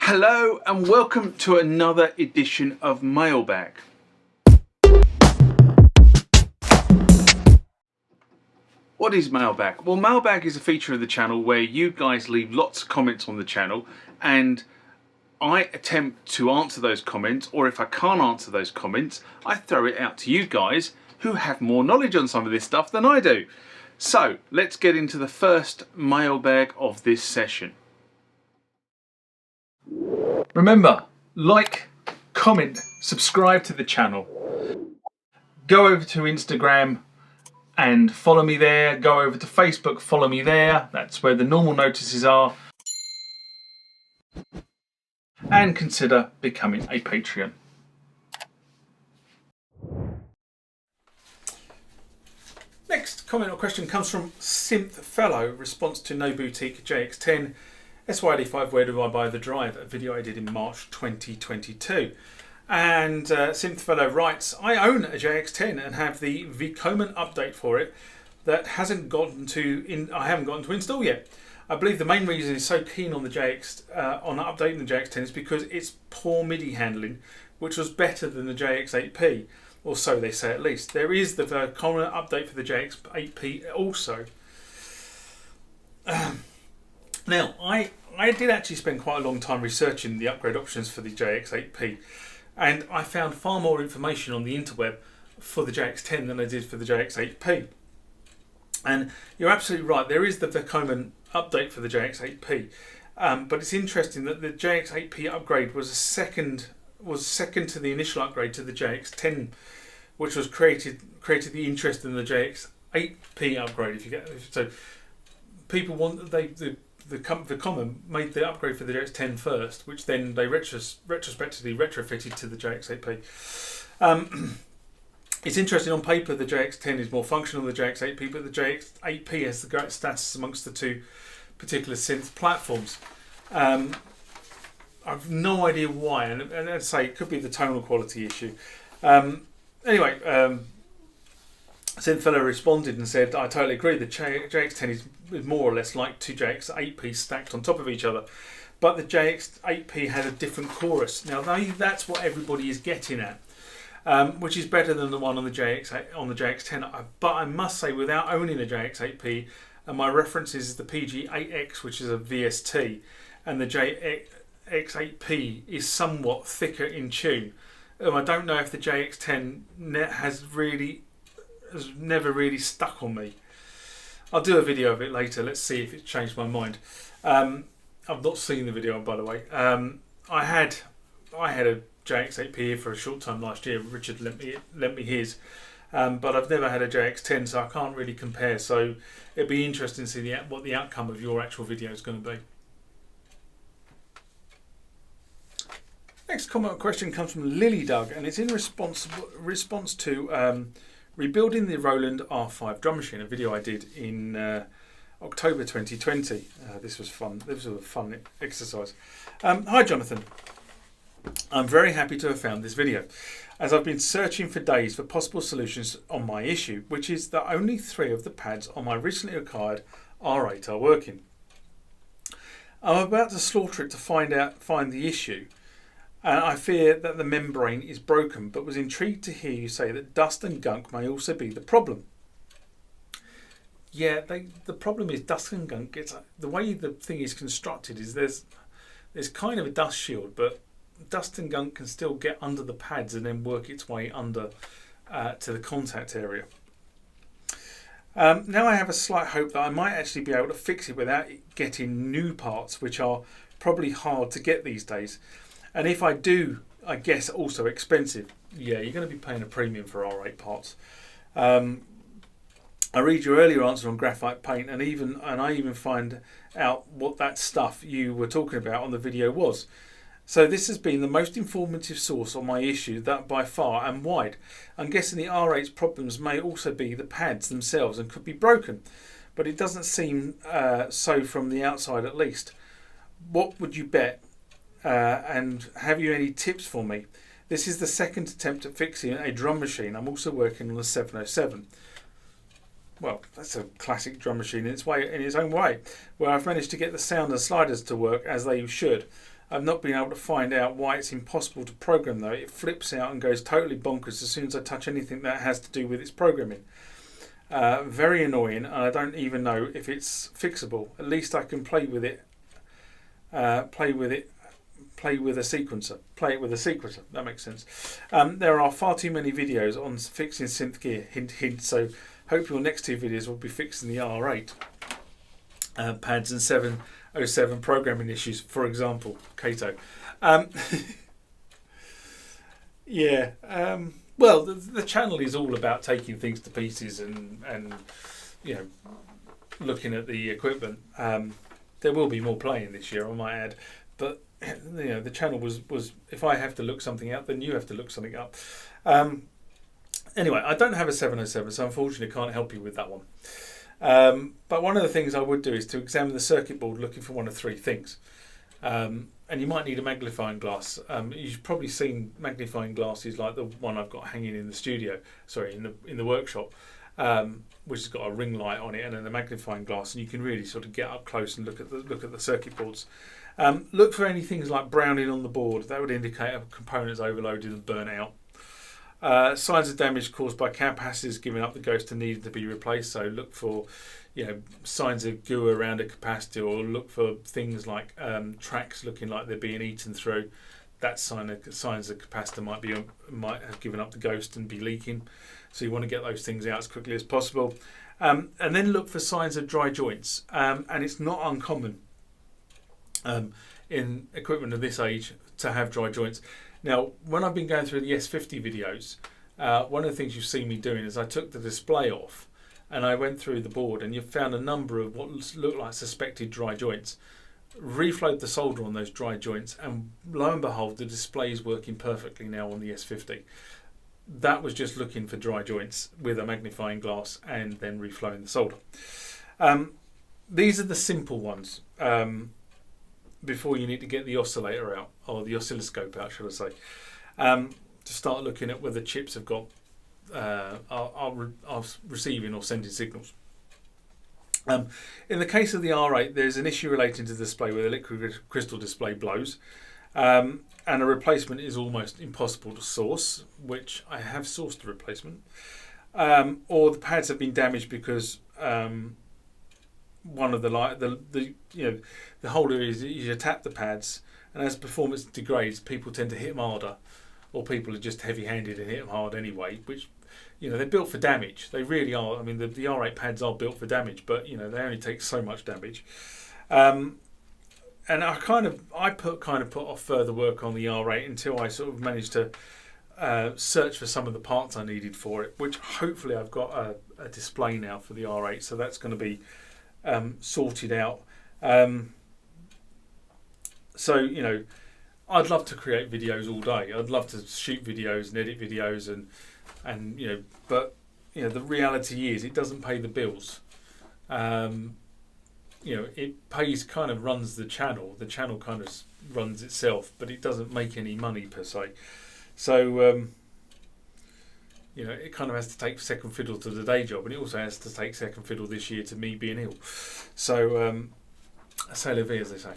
Hello and welcome to another edition of Mailbag. What is Mailbag? Well, Mailbag is a feature of the channel where you guys leave lots of comments on the channel and I attempt to answer those comments, or if I can't answer those comments, I throw it out to you guys who have more knowledge on some of this stuff than I do. So let's get into the first mailbag of this session. Remember, like, comment, subscribe to the channel. Go over to Instagram and follow me there. Go over to Facebook, follow me there. That's where the normal notices are. And consider becoming a Patreon. Next comment or question comes from Synth Fellow. Response to No Boutique JX-10 SYD5, where do I buy the drive? A video I did in March 2022. And Synth Fellow writes, I own a JX-10 and have the Vecoven update for it that I haven't gotten to install yet. I believe the main reason it's so keen on the on updating the JX-10 is because its poor MIDI handling, which was better than the JX-8P, or so they say at least. There is the Vecoven update for the JX-8P also. Now, I did actually spend quite a long time researching the upgrade options for the JX-8P, and I found far more information on the interweb for the JX-10 than I did for the JX-8P. And you're absolutely right, there is the Vecoven update for the JX-8P, but it's interesting that the JX-8P upgrade was second to the initial upgrade to the JX-10, which was created the interest in the JX-8P upgrade. If you get so, people want the Vecoven made the upgrade for the JX-10 first, which then they retrospectively retrofitted to the JX-8P. It's interesting, on paper the JX-10 is more functional than the JX-8P, but the JX-8P has the great status amongst the two particular synth platforms. I've no idea why, and I'd say it could be the tonal quality issue. Anyway, Synthfellow responded and said, I totally agree, the JX-10 is more or less like two JX-8Ps stacked on top of each other, but the JX-8P had a different chorus. Now that's what everybody is getting at, which is better than the one on the JX-10. But I must say, without owning a JX-8P, and my reference is the PG8X, which is a VST, and the JX-8P is somewhat thicker in tune. I don't know if the JX-10 has never really stuck on me. I'll do a video of it later. Let's see if it's changed my mind. I've not seen the video, by the way. I had a JX-8P here for a short time last year. Richard lent me his, but I've never had a JX-10, so I can't really compare. So it'd be interesting to see what the outcome of your actual video is going to be. Next comment or question comes from Lily Doug, and it's in response to rebuilding the Roland R8 drum machine, a video I did in October 2020. This was fun. This was a fun exercise. Hi Jonathan. I'm very happy to have found this video, as I've been searching for days for possible solutions on my issue, which is that only 3 of the pads on my recently acquired R8 are working. I'm about to slaughter it to find the issue, and I fear that the membrane is broken, but was intrigued to hear you say that dust and gunk may also be the problem. Yeah, the problem is dust and gunk. The way the thing is constructed is there's kind of a dust shield, but dust and gunk can still get under the pads and then work its way under to the contact area. Now I have a slight hope that I might actually be able to fix it without getting new parts, which are probably hard to get these days. And if I do, I guess also expensive. Yeah, you're going to be paying a premium for R8 parts. I read your earlier answer on graphite paint, and I even find out what that stuff you were talking about on the video was. So this has been the most informative source on my issue, that by far and wide. I'm guessing the R8's problems may also be the pads themselves and could be broken, but it doesn't seem so from the outside at least. What would you bet? And have you any tips for me? This is the second attempt at fixing a drum machine. I'm also working on the 707. Well, that's a classic drum machine in its own way, where I've managed to get the sound and sliders to work as they should. I've not been able to find out why it's impossible to program though. It flips out and goes totally bonkers as soon as I touch anything that has to do with its programming. Very annoying, and I don't even know if it's fixable. At least I can play with it. Play with a sequencer. Play it with a sequencer. That makes sense. There are far too many videos on fixing synth gear. Hint, hint. So hope your next 2 videos will be fixing the R8 pads and 707 programming issues, for example. Kato. Yeah. Well, the channel is all about taking things to pieces and looking at the equipment. There will be more playing this year, I might add, but the channel was if I have to look something up, then you have to look something up. Anyway, I don't have a 707, so unfortunately can't help you with that one. But one of the things I would do is to examine the circuit board looking for one of 3 things. And you might need a magnifying glass. You've probably seen magnifying glasses like the one I've got hanging in the studio, in the workshop, which has got a ring light on it and then a magnifying glass, and you can really sort of get up close and look at the circuit boards. Look for any things like browning on the board. That would indicate a component's overloaded and burnt out. Signs of damage caused by capacitors giving up the ghost and needing to be replaced. So look for signs of goo around a capacitor, or look for things like tracks looking like they're being eaten through. That's signs the capacitor might have given up the ghost and be leaking. So you want to get those things out as quickly as possible. And then look for signs of dry joints. And it's not uncommon in equipment of this age to have dry joints. Now, when I've been going through the S50 videos, one of the things you've seen me doing is I took the display off and I went through the board, and you've found a number of what look like suspected dry joints. Reflowed the solder on those dry joints, and lo and behold, the display is working perfectly now on the S50. That was just looking for dry joints with a magnifying glass and then reflowing the solder. These are the simple ones before you need to get the oscillator out, or the oscilloscope out, should I say, to start looking at whether chips have got are receiving or sending signals. In the case of the R8, there's an issue relating to the display where the liquid crystal display blows, and a replacement is almost impossible to source, which I have sourced a replacement, or the pads have been damaged because one of the holder is you tap the pads, and as performance degrades, people tend to hit them harder, or people are just heavy-handed and hit them hard anyway, which they're built for damage. They really are. I mean, the R8 pads are built for damage, but they only take so much damage. And I kind of put off further work on the R8 until I sort of managed to search for some of the parts I needed for it, which hopefully I've got a display now for the R8, so that's going to be sorted out. So I'd love to create videos all day. I'd love to shoot videos and edit videos and but the reality is it doesn't pay the bills. It pays, kind of runs the channel. The channel kind of runs itself, but it doesn't make any money per se. So it kind of has to take second fiddle to the day job, and it also has to take second fiddle this year to me being ill. So, c'est la vie, as they say.